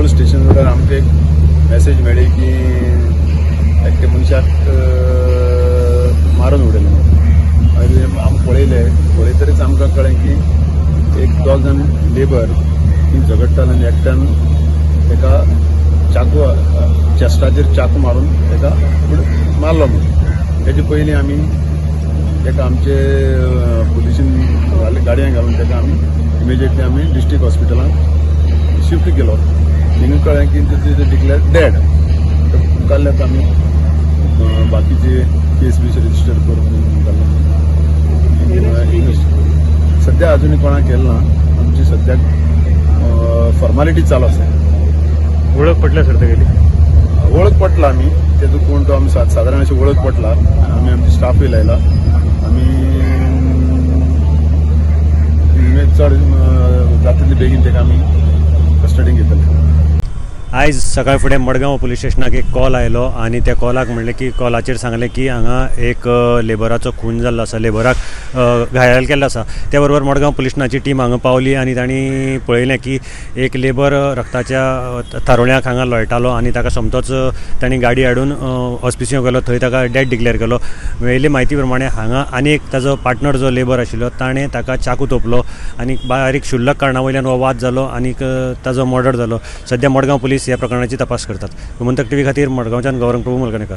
Control station वयल्यान आमकां एक मॅसेज मेळ्ळी की एकट्या मनशाक मारून उडयलें म्हणून. आमी पळयतरीच आमकां कळ्ळें की एक दोग जाण लेबर ती झगडटाले आनी एकट्यान ताका चाकू चेस्टाचेर चाकू मारून ताका मारलो म्हणून. तेजे पयलीं आमी ताका आमचे पुलिसीन गाडयांत घालून ताका आमी इमिजिएटली आमी डिस्ट्रिक्ट हॉस्पिटलांत शिफ्ट केलो. थिंगा कळ्ळें की तेजे डिक्लेअर डेड. मुखाल्ल्याक आमी बाकीचे केस बीस रजिस्टर करून घालून सद्या अजूनय कोणाक केलें ना. आमची सद्याक फॉर्मालिटी चालू आसा. ओळख पटल्या सर तेगेली? वळख पटला आमी तेजो कोण तो आमी सादारण अशी वळख पटला. आमी आमचे स्टाफय लायला. आमी चड जाता तितले बेगीन ताका आमी कस्टडीन घेतले. आयज सकाळी फुडें मडगांव पुलीस स्टेशनाक एक कॉल आयलो आनी त्या कॉलाक म्हणलें की कॉलाचेर सांगलें की हांगा एक लेबराचो खून जाल्लो आसा, लेबराक घायल केल्लो आसा. त्या बरोबर मडगांव पुलीस स्टेशनाची टीम हांगा पावली आनी तांणी पळयलें की एक लेबर रक्ताच्या थारोळ्याक हांगा लोळटालो आनी ताका सोमतोच तांणी गाडी हाडून हॉस्पिटलांत गेलो. थंय ताका डेड डिक्लेअर केलो. मेळिल्ले म्हायती प्रमाणे हांगा आनी एक ताजो पार्टनर जो लेबर आशिल्लो ताणें ताका चाकू तोपलो आनी बारीक क्षुल्लक कारणां वयल्यान हो वाद जालो आनी ताजो मर्डर जालो. सध्या मडगांव पुलीस ह्या प्रकरणाची तपास करतात. गोमंतक टीव्ही खातीर मडगांवच्यान गौरंग प्रभू मलगणेकर.